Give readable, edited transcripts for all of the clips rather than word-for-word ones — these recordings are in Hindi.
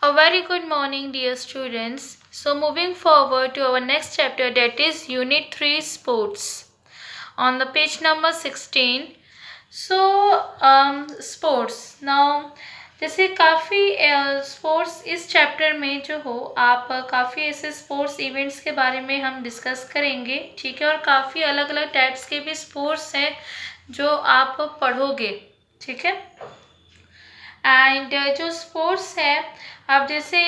A very good morning, dear students. So, moving forward to our next chapter, that is Unit 3 Sports. On the page number 16. So, sports. Now, जैसे काफ़ी स्पोर्ट्स इस चैप्टर में जो हो आप काफ़ी ऐसे स्पोर्ट्स इवेंट्स के बारे में हम डिस्कस करेंगे, ठीक है। और काफ़ी अलग अलग टाइप्स के भी स्पोर्ट्स हैं जो आप पढ़ोगे, ठीक है। एंड जो स्पोर्ट्स है, आप जैसे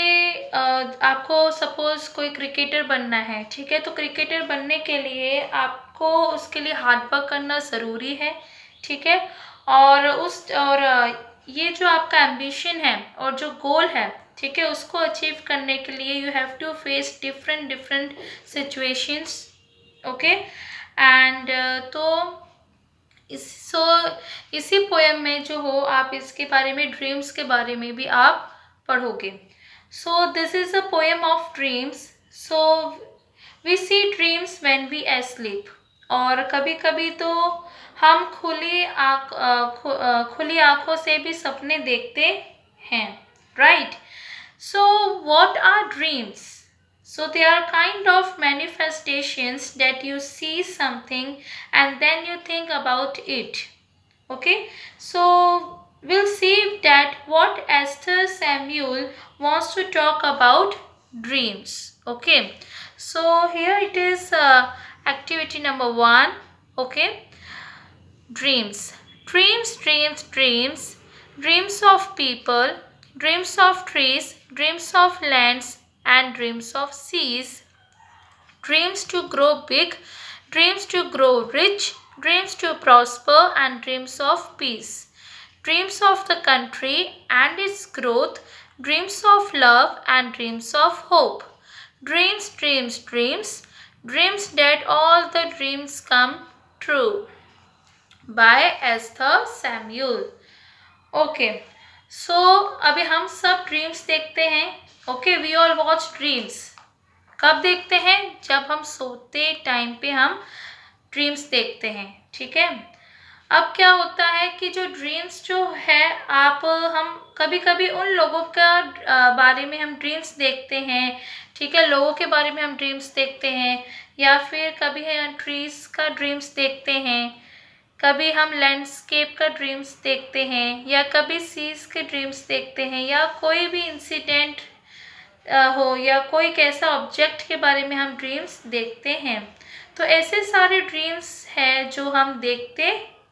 आपको सपोज कोई क्रिकेटर बनना है, ठीक है। तो क्रिकेटर बनने के लिए आपको उसके लिए हार्ड वर्क करना ज़रूरी है, ठीक है। और ये जो आपका एम्बिशन है और जो गोल है, ठीक है, उसको अचीव करने के लिए you have to face different different situations, okay. And तो इसी पोएम में जो हो आप इसके बारे में ड्रीम्स के बारे में भी आप पढ़ोगे। So this is a poem of dreams. So we see dreams when we asleep. और कभी कभी तो हम खुली आंखों से भी सपने देखते हैं, right. So what are dreams? So they are kind of manifestations that you see something and then you think about it. Okay, so we'll see that what Esther Samuel wants to talk about dreams. Okay, so here it is activity number 1. Okay, dreams. Dreams of people, dreams of trees, dreams of lands, and dreams of seas. Dreams to grow big, dreams to grow rich, dreams to prosper, and dreams of peace. Dreams of the country and its growth, dreams of love and dreams of hope. Dreams, dreams that all the dreams come true. By Esther Samuel. Okay, so अभी हम सब ड्रीम्स देखते हैं। Okay, we all watch dreams. कब देखते हैं? जब हम सोते टाइम पे हम ड्रीम्स देखते हैं, ठीक है। अब क्या होता है कि जो ड्रीम्स जो है हम कभी कभी उन लोगों का बारे में हम ड्रीम्स देखते हैं, ठीक है। लोगों के बारे में हम ड्रीम्स देखते हैं, या फिर कभी है ट्रीज का ड्रीम्स देखते हैं, कभी हम लैंडस्केप का ड्रीम्स देखते हैं, या कभी सीज के ड्रीम्स देखते हैं, या कोई भी इंसिडेंट हो या कोई कैसा ऑब्जेक्ट के बारे में हम ड्रीम्स देखते हैं। तो ऐसे सारे ड्रीम्स हैं जो हम देखते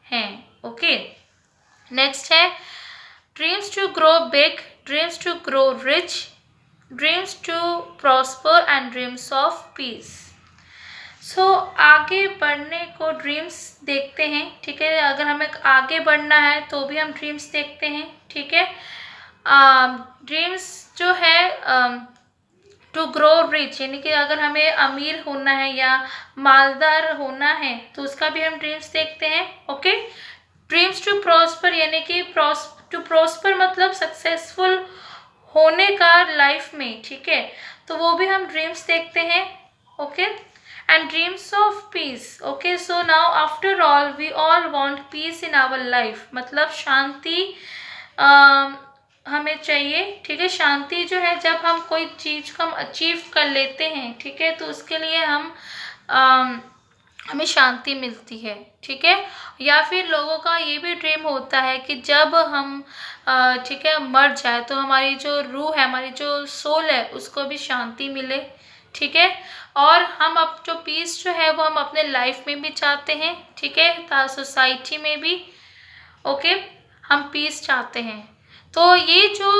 हैं। ओके, नेक्स्ट है dreams to grow big, dreams to grow rich, dreams to prosper and dreams of peace. So आगे बढ़ने को ड्रीम्स देखते हैं, ठीक है। अगर हमें आगे बढ़ना है तो भी हम ड्रीम्स देखते हैं, ठीक है। ड्रीम्स जो है टू ग्रो रिच, यानी कि अगर हमें अमीर होना है या मालदार होना है तो उसका भी हम ड्रीम्स देखते हैं। ओके, ड्रीम्स टू प्रॉस्पर, यानी कि टू प्रॉस्पर मतलब सक्सेसफुल होने का लाइफ में, ठीक है। तो वो भी हम ड्रीम्स देखते हैं। Okay, and dreams of peace. Okay, so now after all we all want peace in our life, मतलब शांति हमें चाहिए, ठीक है। शांति जो है जब हम कोई चीज़ को हम अचीव कर लेते हैं, ठीक है, तो उसके लिए हमें शांति मिलती है, ठीक है। या फिर लोगों का ये भी ड्रीम होता है कि जब हम ठीक है मर जाए तो हमारी जो रूह है, हमारी जो सोल है, उसको भी शांति मिले, ठीक है। और हम अब जो पीस जो है वो हम अपने लाइफ में भी चाहते हैं, ठीक है, सोसाइटी में भी। ओके, हम पीस चाहते हैं। तो ये जो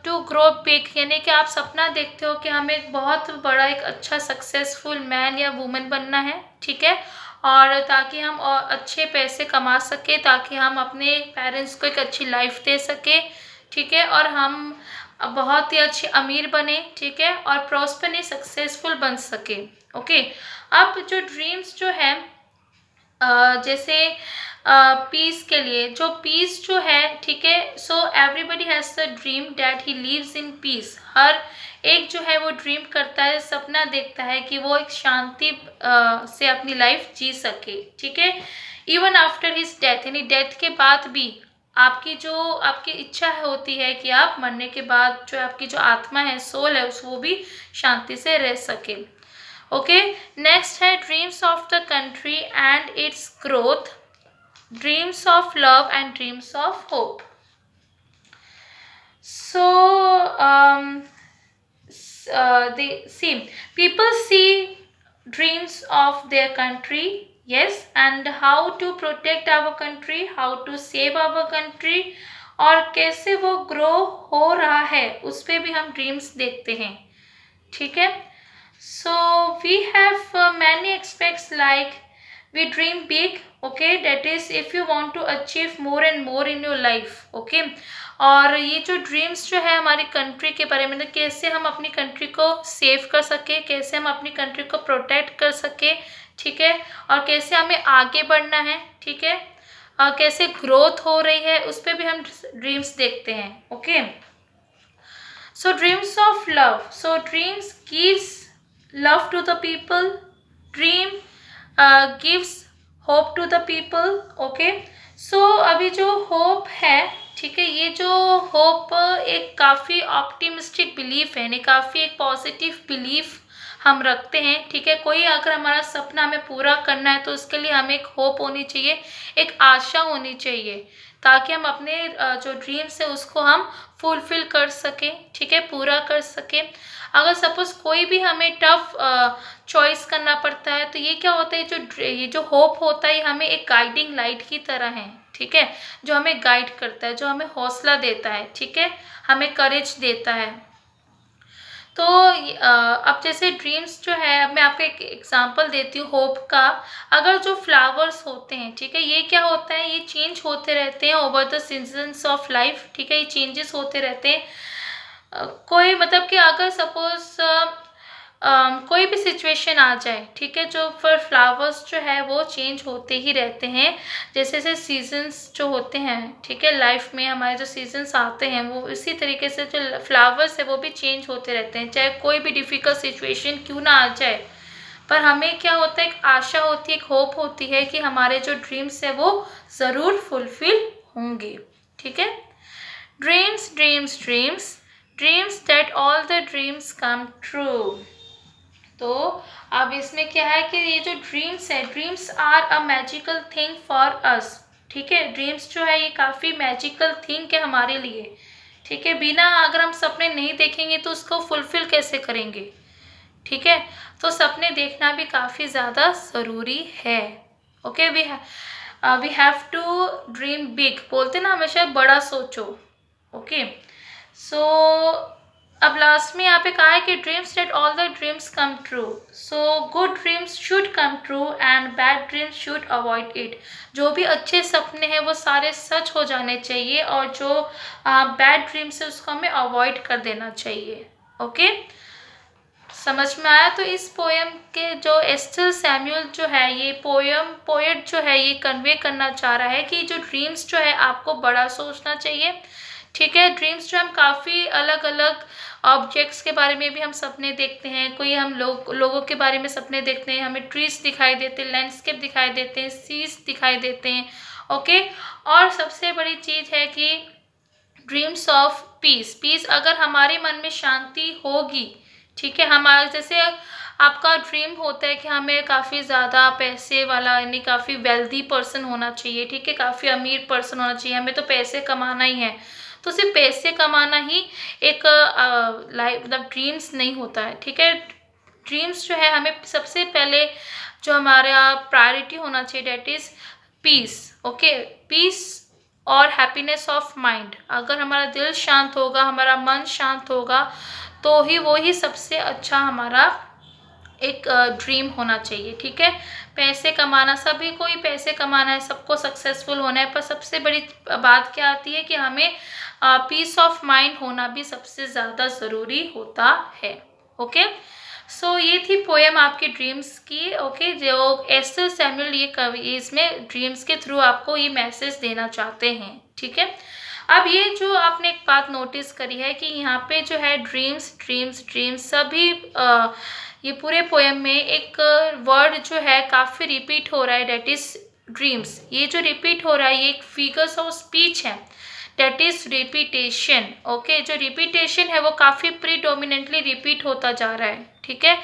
टू ग्रो बिग, यानी कि आप सपना देखते हो कि हमें एक बहुत बड़ा एक अच्छा सक्सेसफुल मैन या वुमेन बनना है, ठीक है। और ताकि हम और अच्छे पैसे कमा सके, ताकि हम अपने पेरेंट्स को एक अच्छी लाइफ दे सके, ठीक है। और हम बहुत ही अच्छे अमीर बने, ठीक है, और प्रॉस्परली सक्सेसफुल बन सके। ओके, अब जो ड्रीम्स जो है जैसे पीस के लिए, जो पीस जो है, ठीक है, so everybody has the dream that he lives in peace. हर एक जो है वो ड्रीम करता है, सपना देखता है कि वो एक शांति से अपनी लाइफ जी सके, ठीक है। इवन आफ्टर हिज डेथ, यानी डेथ के बाद भी आपकी इच्छा होती है कि आप मरने के बाद जो आपकी जो आत्मा है, सोल है, उस वो भी शांति से रह सके। ओके, नेक्स्ट है dreams of the country and it's growth, dreams of love and dreams of hope. So they see, people see dreams of their country, yes, and how to protect our country, how to save our country, और कैसे वो ग्रो हो रहा है उस पे भी हम ड्रीम्स देखते हैं, ठीक है। So we have many aspects like we dream big, okay, that is if you want to achieve more and more in your life, okay। और ये जो ड्रीम्स जो है हमारी कंट्री के बारे में, कैसे हम अपनी कंट्री को सेव कर सके, कैसे हम अपनी कंट्री को प्रोटेक्ट कर सके, ठीक है, और कैसे हमें आगे बढ़ना है, ठीक है, और कैसे ग्रोथ हो रही है, उस पर भी हम ड्रीम्स देखते हैं, okay. So dreams of love, so dreams gives love to the people, dream gives hope to the people, okay. So अभी जो होप है, ठीक है, ये जो होप एक काफ़ी ऑप्टिमिस्टिक बिलीफ है, यानी काफ़ी एक पॉजिटिव बिलीफ हम रखते हैं, ठीक है। कोई अगर हमारा सपना हमें पूरा करना है तो उसके लिए हमें एक होप होनी चाहिए, एक आशा होनी चाहिए, ताकि हम अपने जो ड्रीम्स है उसको हम फुलफिल कर सकें, ठीक है, पूरा कर सकें। अगर सपोज कोई भी हमें टफ चॉइस करना पड़ता है तो ये क्या होता है, ये जो होप होता है हमें एक गाइडिंग लाइट की तरह है, ठीक है, जो हमें गाइड करता है, जो हमें हौसला देता है, ठीक है, हमें करेज देता है। तो अब जैसे ड्रीम्स जो है, अब मैं आपको एक एग्जांपल देती हूँ होप का। अगर जो फ्लावर्स होते हैं, ठीक है, ये क्या होता है, ये चेंज होते रहते हैं over the seasons of life, ठीक है, ये चेंजेस होते रहते हैं। कोई मतलब कि अगर सपोज कोई भी सिचुएशन आ जाए, ठीक है, जो फिर फ्लावर्स जो है वो चेंज होते ही रहते हैं, जैसे जैसे सीजन्स जो होते हैं, ठीक है, लाइफ में हमारे जो सीजन्स आते हैं वो इसी तरीके से जो फ्लावर्स है वो भी चेंज होते रहते हैं, चाहे कोई भी डिफ़िकल्ट सिचुएशन क्यों ना आ जाए, पर हमें क्या होता है, एक आशा होती है, एक होप होती है कि हमारे जो ड्रीम्स है वो ज़रूर फुलफिल होंगे, ठीक है। Dreams dreams dreams dreams that all the dreams come true. तो अब इसमें क्या है कि ये जो ड्रीम्स है, dreams are a magical thing for us, ठीक है, ड्रीम्स जो है ये काफ़ी मैजिकल थिंग है हमारे लिए, ठीक है। बिना अगर हम सपने नहीं देखेंगे तो उसको फुलफिल कैसे करेंगे, ठीक है। तो सपने देखना भी काफ़ी ज़्यादा ज़रूरी है, okay. We have to dream big, बोलते ना हमेशा बड़ा सोचो, ओके। सो अब लास्ट में यहाँ पे कहा है कि dreams that all the dreams come true, so good dreams should come true and bad dreams should avoid it. जो भी अच्छे सपने हैं वो सारे सच हो जाने चाहिए, और जो बैड ड्रीम्स है उसको हमें अवॉइड कर देना चाहिए, ओके। समझ में आया? तो इस पोएम के जो एस्टेल सैमुअल जो है, ये पोएट जो है ये कन्वे करना चाह रहा है कि जो ड्रीम्स जो है आपको बड़ा सोचना चाहिए, ठीक है। ड्रीम्स जो हम काफ़ी अलग अलग ऑब्जेक्ट्स के बारे में भी हम सपने देखते हैं, कोई हम लोगों के बारे में सपने देखते हैं, हमें ट्रीज दिखाई देते हैं, लैंडस्केप दिखाई देते हैं, सीज दिखाई देते हैं, ओके। और सबसे बड़ी चीज़ है कि ड्रीम्स ऑफ पीस, पीस अगर हमारे मन में शांति होगी, ठीक है, हमारे जैसे आपका ड्रीम होता है कि हमें काफ़ी ज़्यादा पैसे वाला यानी काफ़ी वेल्दी पर्सन होना चाहिए, ठीक है, काफ़ी अमीर पर्सन होना चाहिए, हमें तो पैसे कमाना ही है, तो सिर्फ पैसे कमाना ही एक लाइफ मतलब ड्रीम्स नहीं होता है, ठीक है। ड्रीम्स जो है हमें सबसे पहले जो हमारा प्रायोरिटी होना चाहिए that is peace, okay, peace और हैप्पीनेस ऑफ माइंड। अगर हमारा दिल शांत होगा, हमारा मन शांत होगा, तो ही वो ही सबसे अच्छा हमारा एक ड्रीम होना चाहिए, ठीक है। पैसे कमाना, सभी को ही पैसे कमाना है, सबको सक्सेसफुल होना है, पर सबसे बड़ी बात क्या आती है कि हमें पीस ऑफ माइंड होना भी सबसे ज़्यादा ज़रूरी होता है, ओके। सो ये थी पोएम आपकी ड्रीम्स की, ओके, जो एस्टेल सैमुअल ये इसमें ड्रीम्स के थ्रू आपको ये मैसेज देना चाहते हैं, ठीक है। अब ये जो आपने एक बात नोटिस करी है कि यहाँ पे जो है ड्रीम्स ड्रीम्स ड्रीम्स सभी ये पूरे पोएम में एक वर्ड जो है काफ़ी रिपीट हो रहा है, डेट इज़ ड्रीम्स, ये जो रिपीट हो रहा है ये एक फिगर्स ऑफ स्पीच है, डेट इज रिपीटेशन। ओके, जो रिपीटेशन है वो काफ़ी प्रीडोमिनेंटली रिपीट होता जा रहा है, ठीक है।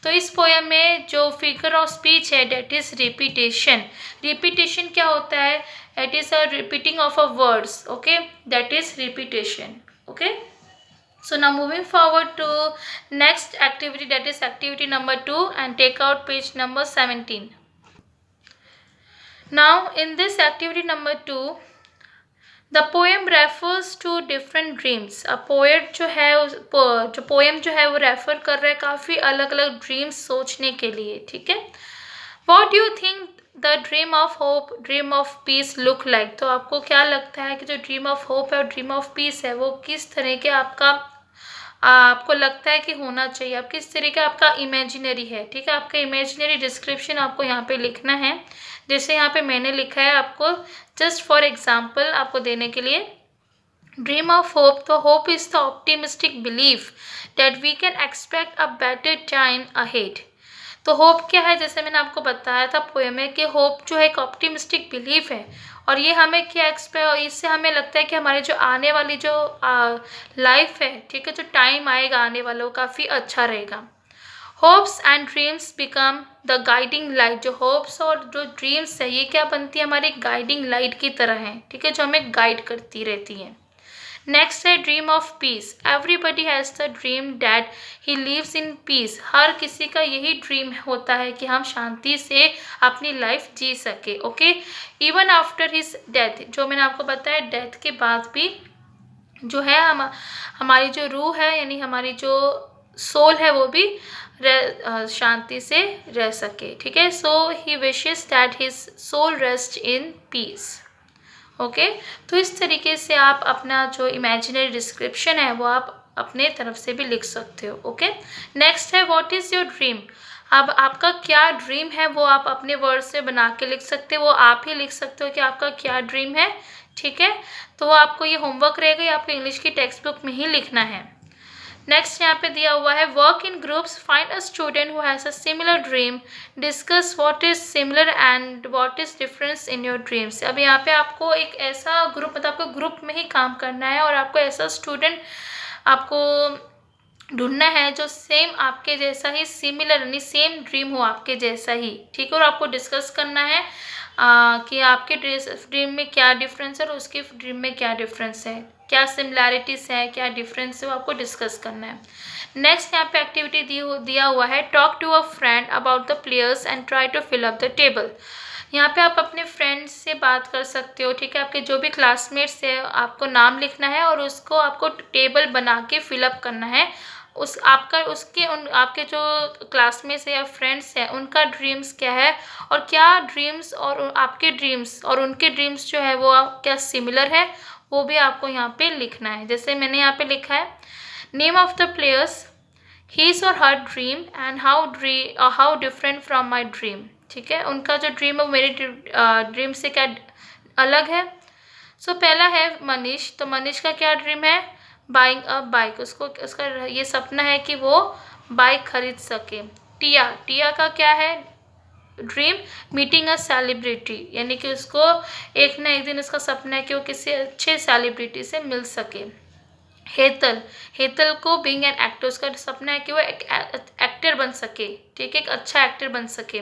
तो इस पोएम में जो फिगर ऑफ स्पीच है डेट इज रिपीटेशन। रिपीटेशन क्या होता है? It is a repeating of a words, okay, that is repetition. Okay, so now moving forward to next activity, that is activity number 2, and take out page number 17. Now in this activity number 2, the poem refers to different dreams. अब पोएट जो है जो पोएम जो है वो रेफर कर रहा है काफ़ी अलग अलग ड्रीम्स सोचने के लिए, ठीक है। What do you think the dream of hope, dream of peace look like? तो आपको क्या लगता है कि जो ड्रीम ऑफ होप है और ड्रीम ऑफ पीस है वो किस तरह के आपको लगता है कि होना चाहिए? आप किस तरीके आपका इमेजिनरी है, ठीक है। आपका इमेजिनरी डिस्क्रिप्शन आपको यहाँ पे लिखना है, जैसे यहाँ पे मैंने लिखा है आपको जस्ट फॉर एग्जांपल आपको देने के लिए। ड्रीम ऑफ होप, तो hope is the optimistic belief that we can expect a better time ahead. तो होप क्या है? जैसे मैंने आपको बताया था पोएम में कि होप जो है एक ऑप्टिमिस्टिक बिलीफ है, और ये हमें क्या एक्सपेक्ट, इससे हमें लगता है कि हमारी जो आने वाली जो लाइफ है, ठीक है, जो टाइम आएगा आने वाला वो काफ़ी अच्छा रहेगा। Hopes and dreams become the guiding light. जो होप्स और जो ड्रीम्स है ये क्या बनती है? हमारी गाइडिंग लाइट की तरह है, ठीक है, जो हमें गाइड करती रहती है। नेक्स्ट है dream of peace. Everybody has the dream that he lives in peace. हर किसी का यही ड्रीम होता है कि हम शांति से अपनी लाइफ जी सके, okay. Even after his death, जो मैंने आपको बताया डेथ के बाद भी जो है हमारी जो रूह है यानी हमारी जो सोल है वो भी शांति से रह सके, ठीक है। So he wishes that his soul rest in peace, okay. तो इस तरीके से आप अपना जो इमेजिनरी डिस्क्रिप्शन है वो आप अपने तरफ से भी लिख सकते हो, ओके। नेक्स्ट है व्हाट इज़ योर ड्रीम। अब आपका क्या ड्रीम है वो आप अपने वर्ड से बना के लिख सकते हो, वो आप ही लिख सकते हो कि आपका क्या ड्रीम है, ठीक है। तो आपको ये होमवर्क रहेगा, ये आपको इंग्लिश की टेक्स्ट बुक में ही लिखना है। नेक्स्ट यहाँ पे दिया हुआ है work in groups, find a student who has a similar dream, discuss what is similar and what is difference in your dreams. अब यहाँ पे आपको एक ऐसा ग्रुप, मतलब आपको ग्रुप में ही काम करना है और आपको ऐसा स्टूडेंट आपको ढूंढना है जो सेम आपके जैसा ही, सिमिलर यानी सेम ड्रीम हो आपके जैसा ही, ठीक है। और आपको डिस्कस करना है कि आपके ड्रीम में क्या डिफरेंस है और उसके ड्रीम में क्या डिफरेंस है, क्या सिमिलैरिटीज़ है, क्या डिफरेंस है, वो आपको डिस्कस करना है। नेक्स्ट यहाँ पे एक्टिविटी दिया हुआ है talk to a friend about the players and try to fill up the table. यहाँ पे आप अपने फ्रेंड्स से बात कर सकते हो, ठीक है। आपके जो भी क्लासमेट्स है आपको नाम लिखना है और उसको आपको टेबल बना के फिलअप करना है। आपके जो क्लासमेट्स है या फ्रेंड्स हैं उनका ड्रीम्स क्या है और क्या ड्रीम्स और आपके ड्रीम्स और उनके ड्रीम्स जो है वो क्या सिमिलर है, वो भी आपको यहाँ पे लिखना है। जैसे मैंने यहाँ पे लिखा है name of the players, his or her dream and how different from my dream, ठीक है। उनका जो ड्रीम है वो मेरी ड्रीम से क्या अलग है। सो पहला है मनीष, तो मनीष का क्या ड्रीम है? बाइंग अ बाइक, उसका ये सपना है कि वो बाइक खरीद सके। टिया का क्या है ड्रीम? मीटिंग अ सेलिब्रिटी, यानी कि उसको एक ना एक दिन उसका सपना है कि वो किसी अच्छे सेलिब्रिटी से मिल सके। हेतल को बीइंग एन एक्टर, उसका सपना है कि वो एक एक्टर बन सके, ठीक है, एक अच्छा एक्टर बन सके।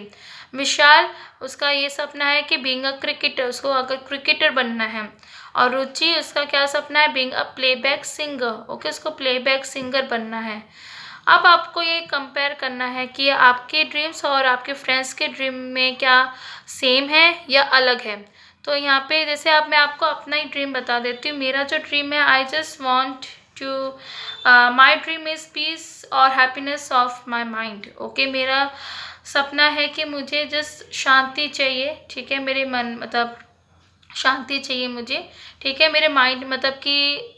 विशाल, उसका ये सपना है कि बीइंग अ क्रिकेटर, उसको अगर क्रिकेटर बनना है। और रुचि, उसका क्या सपना है? Being a playback singer, okay, उसको प्लेबैक सिंगर बनना है। अब आपको ये कंपेयर करना है कि आपके ड्रीम्स और आपके फ्रेंड्स के ड्रीम में क्या सेम है या अलग है। तो यहाँ पे जैसे मैं आपको अपना ही ड्रीम बता देती हूँ। मेरा जो ड्रीम है, I just want to my dream is peace और happiness of my mind, okay. मेरा सपना है कि मुझे जस्ट शांति चाहिए, ठीक है, मेरे मन मतलब शांति चाहिए मुझे, ठीक है, मेरे माइंड मतलब कि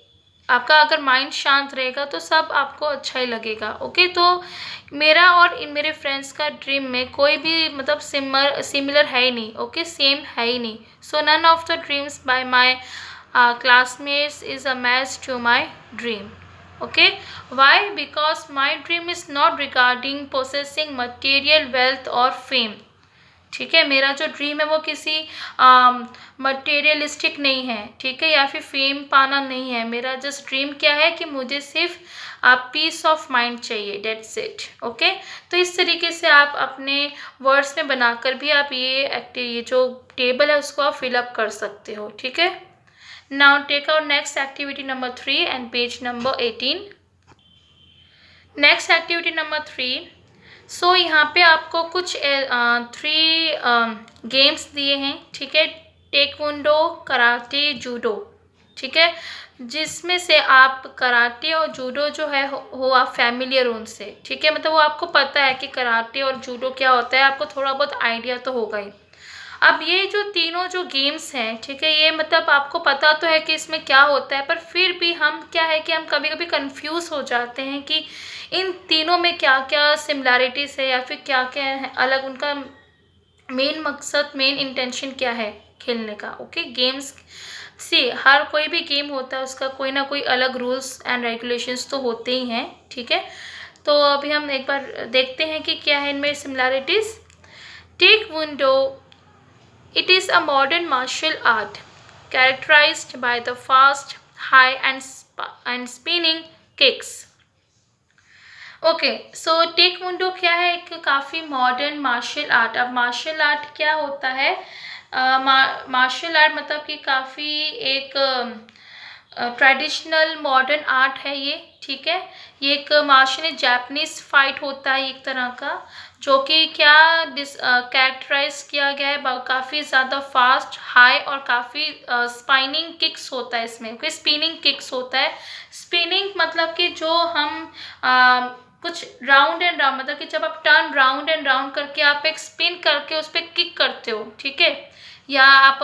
आपका अगर माइंड शांत रहेगा तो सब आपको अच्छा ही लगेगा, ओके। तो मेरा और इन मेरे फ्रेंड्स का ड्रीम में कोई भी मतलब सिमिलर है ही नहीं, ओके, सेम है ही नहीं। So none of the dreams by my classmates is a match to my dream, okay. Why? Because my dream is not regarding possessing material wealth or fame, ठीक है। मेरा जो ड्रीम है वो किसी मटेरियलिस्टिक नहीं है, ठीक है, या फिर फेम पाना नहीं है। मेरा जस्ट ड्रीम क्या है कि मुझे सिर्फ पीस ऑफ माइंड चाहिए, डेट्स इट। ओके, तो इस तरीके से आप अपने वर्ड्स में बनाकर भी आप ये जो टेबल है उसको आप फिलअप कर सकते हो, ठीक है। Now take out next activity number 3 and page number 18। Next activity number 3। So यहाँ पे आपको कुछ 3 गेम्स दिए हैं, ठीक है। टेक्वोंडो, कराटे, जूडो, ठीक है, जिसमें से आप कराटे और जूडो जो है हो आप फैमिलियर उनसे, ठीक है, मतलब वो आपको पता है कि कराटे और जूडो क्या होता है, आपको थोड़ा बहुत आइडिया तो होगा ही। अब ये जो तीनों जो गेम्स हैं, ठीक है, ये मतलब आपको पता तो है कि इसमें क्या होता है, पर फिर भी हम क्या है कि हम कभी कभी कंफ्यूज हो जाते हैं कि इन तीनों में क्या क्या सिमिलैरिटीज है या फिर क्या क्या है अलग, उनका मेन मकसद, मेन इंटेंशन क्या है खेलने का। ओके, गेम्स सी हर कोई भी गेम होता है उसका कोई ना कोई अलग रूल्स एंड रेगुलेशंस तो होते ही हैं, ठीक है। तो अभी हम एक बार देखते हैं कि क्या है इनमें similarities. टेक्वोंडो, it is a modern martial art characterized by the fast, high and spinning kicks. Okay, so taekwondo क्या है, एक काफ़ी मॉडर्न मार्शल आर्ट। अब मार्शल आर्ट क्या होता है, मार्शल आर्ट मतलब कि काफ़ी एक ट्रेडिशनल मॉडर्न आर्ट है ये, ठीक है। ये एक मार्शल जापानीज फाइट होता है एक तरह का, जो कि क्या कैरेक्टराइज किया गया है काफ़ी ज़्यादा फास्ट, हाई और काफ़ी स्पाइनिंग किक्स होता है इसमें। ओके, स्पिनिंग किक्स होता है। स्पिनिंग मतलब कि जो हम कुछ राउंड एंड राउंड, मतलब कि जब आप टर्न राउंड एंड राउंड करके आप एक स्पिन करके उस पर किक करते हो, ठीक है, या आप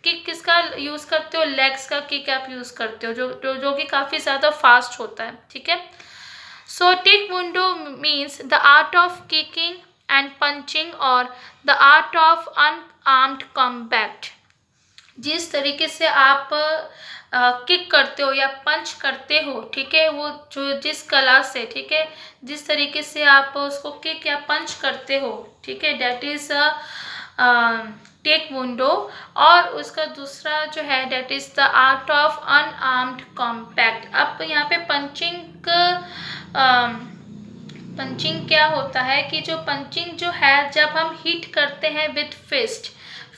किक किसका यूज़ करते हो, लेग्स का किक आप यूज़ करते हो, जो कि काफ़ी ज़्यादा फास्ट होता है, ठीक है। So taekwondo means the art of kicking and punching or the art of unarmed combat. जिस तरीके से आप किक करते हो या पंच करते हो, ठीक है, वो जो जिस कला से, ठीक है, जिस तरीके से आप उसको किक या पंच करते हो, ठीक है, डेट इज टेक्वोंडो। और उसका दूसरा जो है that is the art of unarmed combat. अब यहाँ पे पंचिंग क्या होता है कि जो पंचिंग जो है जब हम हिट करते हैं विथ फिस्ट।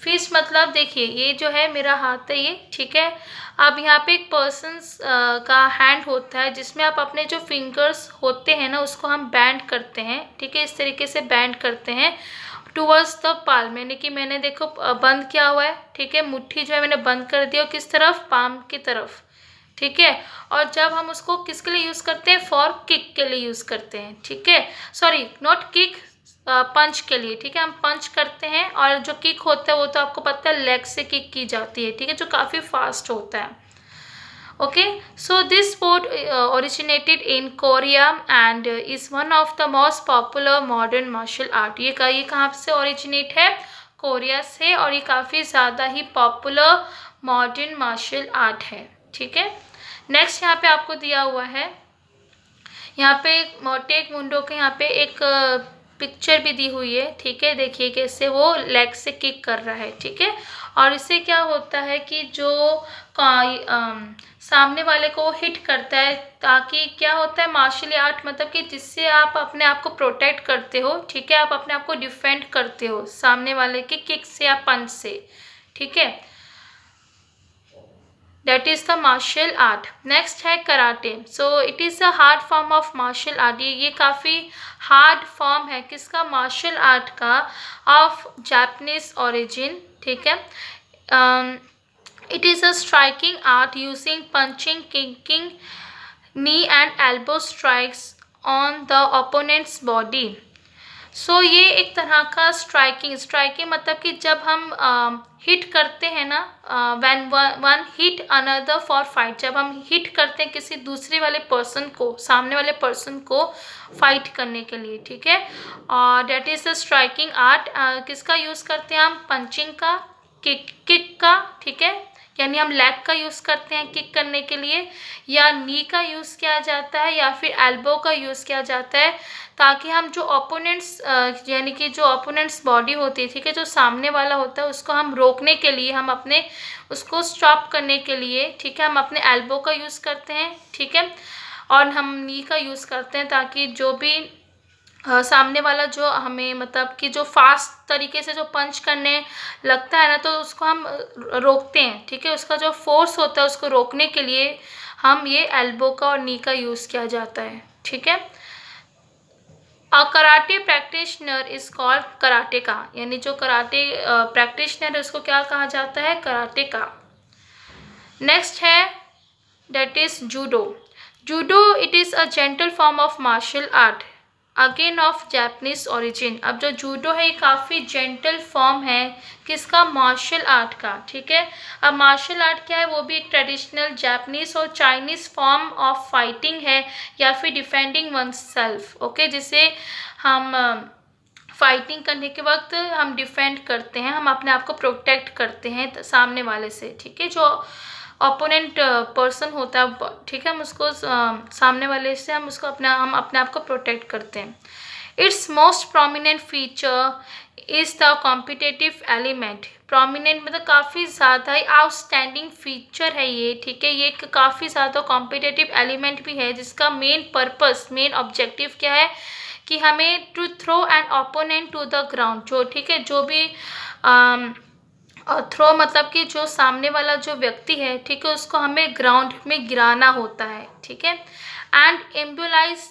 फिस्ट मतलब देखिए ये जो है मेरा हाथ है ये, ठीक है। अब यहाँ पे एक पर्सन्स का हैंड होता है जिसमें आप अपने जो फिंगर्स होते हैं ना उसको हम बैंड करते हैं, ठीक है, इस तरीके से बैंड करते हैं टुवर्ड्स द पाल्म, यानी कि मैंने देखो बंद किया हुआ है, ठीक है, मुट्ठी जो है मैंने बंद कर दिया किस तरफ, पाम की तरफ, ठीक है। और जब हम उसको किसके लिए यूज़ करते हैं, फॉर किक के लिए यूज़ करते हैं, ठीक है, सॉरी नॉट किक, पंच के लिए, ठीक है, हम पंच करते हैं। और जो किक होता है वो तो आपको पता है लेग से किक की जाती है, ठीक है, जो काफ़ी फास्ट होता है। Okay, so this sport originated in Korea and is one of the most popular modern martial art. ये कहाँ से ओरिजिनेट है, कोरिया से, और ये काफ़ी ज़्यादा ही पॉपुलर मॉडर्न मार्शल आर्ट है, ठीक है। नेक्स्ट यहाँ पे आपको दिया हुआ है, यहाँ पे टेक्वोंडो के यहाँ पे एक पिक्चर भी दी हुई है, ठीक है, देखिए कैसे वो लेग से किक कर रहा है, ठीक है। और इससे क्या होता है कि जो सामने वाले को हिट करता है, ताकि क्या होता है मार्शल आर्ट मतलब कि जिससे आप अपने आप को प्रोटेक्ट करते हो, ठीक है, आप अपने आप को डिफेंड करते हो सामने वाले के किक से या पंच से, ठीक है, that is the martial art. Next है karate. So it is a hard form of martial art. ये काफ़ी हार्ड फॉर्म है किसका, मार्शल आर्ट का, ऑफ जापानीज origin, ठीक है। It is a striking art using punching, kicking, knee and elbow strikes on the opponent's body. सो ये एक तरह का स्ट्राइकिंग मतलब कि जब हम हिट करते हैं ना, when one hit another for fight, जब हम हिट करते हैं किसी दूसरे वाले पर्सन को, सामने वाले पर्सन को फाइट करने के लिए, ठीक है। और that is the striking art. किसका यूज़ करते हैं हम, पंचिंग का, किक का, ठीक है, यानी हम लेग का यूज़ करते हैं किक करने के लिए, या नी का यूज़ किया जाता है, या फिर एल्बो का यूज़ किया जाता है, ताकि हम जो ओपोनेंट्स यानी कि जो ओपोनेंट्स बॉडी होती है, ठीक है, जो सामने वाला होता है, उसको हम रोकने के लिए, हम अपने उसको स्टॉप करने के लिए, ठीक है, हम अपने एल्बो का यूज़ करते हैं, ठीक है, और हम नी का यूज़ करते हैं, ताकि जो भी सामने वाला जो हमें मतलब कि जो फास्ट तरीके से जो पंच करने लगता है ना, तो उसको हम रोकते हैं, ठीक है, उसका जो फोर्स होता है उसको रोकने के लिए हम ये एल्बो का और नी का यूज़ किया जाता है, ठीक है। A karate practitioner is called karateka, यानी जो कराटे प्रैक्टिशनर है उसको क्या कहा जाता है, कराटेका। नेक्स्ट है that is judo. Judo it is a gentle form of martial art again of Japanese origin. अब जो जूडो है ये काफ़ी जेंटल फॉर्म है किसका, मार्शल आर्ट का, ठीक है। अब मार्शल आर्ट क्या है, वो भी एक ट्रेडिशनल जापानीज और चाइनीज फॉर्म ऑफ फाइटिंग है या फिर डिफेंडिंग वन सेल्फ, ओके, जिसे हम फाइटिंग करने के वक्त हम डिफेंड करते हैं, हम अपने आप को प्रोटेक्ट करते हैं सामने वाले से, ठीक है, जो ओपोनेंट पर्सन होता है, ठीक है, हम उसको सामने वाले से हम अपने आप को प्रोटेक्ट करते हैं। It's most prominent feature is the competitive element. Prominent मतलब काफ़ी ज़्यादा ही आउटस्टैंडिंग फीचर है ये, ठीक है, ये काफ़ी ज़्यादा कॉम्पिटिटिव एलिमेंट भी है, जिसका मेन पर्पस, मेन ऑब्जेक्टिव क्या है कि हमें to throw an opponent to the ground, जो ठीक है, जो भी और थ्रो मतलब कि जो सामने वाला जो व्यक्ति है, ठीक है, उसको हमें ग्राउंड में गिराना होता है, ठीक है। एंड एम्बुलाइज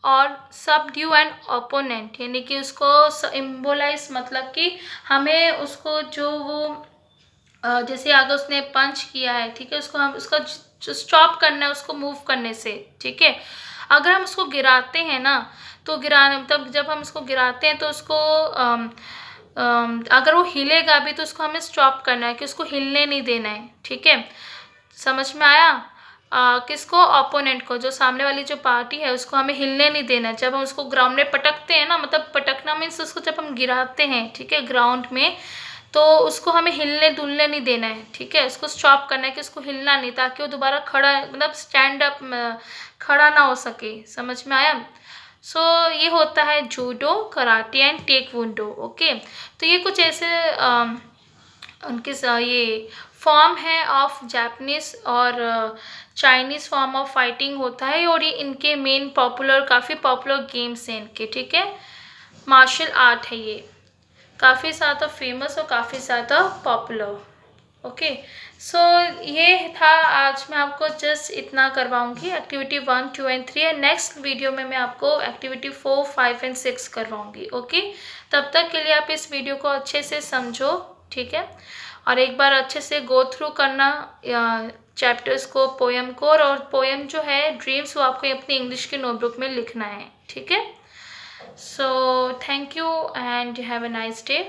और सबड्यू एन ओपोनेंट, यानी कि उसको एम्बुलाइज मतलब कि हमें उसको जो वो जैसे अगर उसने पंच किया है, ठीक है, उसको हम उसका स्टॉप करना है उसको मूव करने से, ठीक है। अगर हम उसको गिराते हैं ना, तो गिराने मतलब जब हम उसको गिराते हैं तो उसको अगर वो हिलेगा भी तो उसको हमें स्टॉप करना है कि उसको हिलने नहीं देना है, ठीक है, समझ में आया। किसको, ओपोनेंट को, जो सामने वाली जो पार्टी है उसको हमें हिलने नहीं देना है। जब हम उसको ग्राउंड में पटकते हैं ना, मतलब पटकना मीन्स उसको जब हम गिराते हैं, ठीक है, ग्राउंड में, तो उसको हमें हिलने डुलने नहीं देना है, ठीक है, उसको स्टॉप करना है कि उसको हिलना नहीं, ताकि वो दोबारा खड़ा मतलब स्टैंड अप खड़ा ना हो सके, समझ में आया। सो ये होता है जूडो, कराटे एंड टेक्वोंडो, ओके। तो ये कुछ ऐसे उनके ये फॉर्म है ऑफ जापानीज और चाइनीज़ फॉर्म ऑफ फाइटिंग होता है, और ये इनके मेन पॉपुलर, काफ़ी पॉपुलर गेम्स हैं इनके, ठीक है, मार्शल आर्ट है ये, काफ़ी ज़्यादा फेमस और काफ़ी ज़्यादा पॉपुलर, ओके। सो ये था, आज मैं आपको जस्ट इतना करवाऊंगी, एक्टिविटी 1, 2 एंड 3 है। नेक्स्ट वीडियो में मैं आपको एक्टिविटी 4, 5 एंड 6 करवाऊंगी, ओके। तब तक के लिए आप इस वीडियो को अच्छे से समझो, ठीक है, और एक बार अच्छे से गो थ्रू करना चैप्टर्स को, पोएम को, और पोएम जो है ड्रीम्स, वो आपको अपनी इंग्लिश की नोटबुक में लिखना है, ठीक है। So thank you and have a nice day.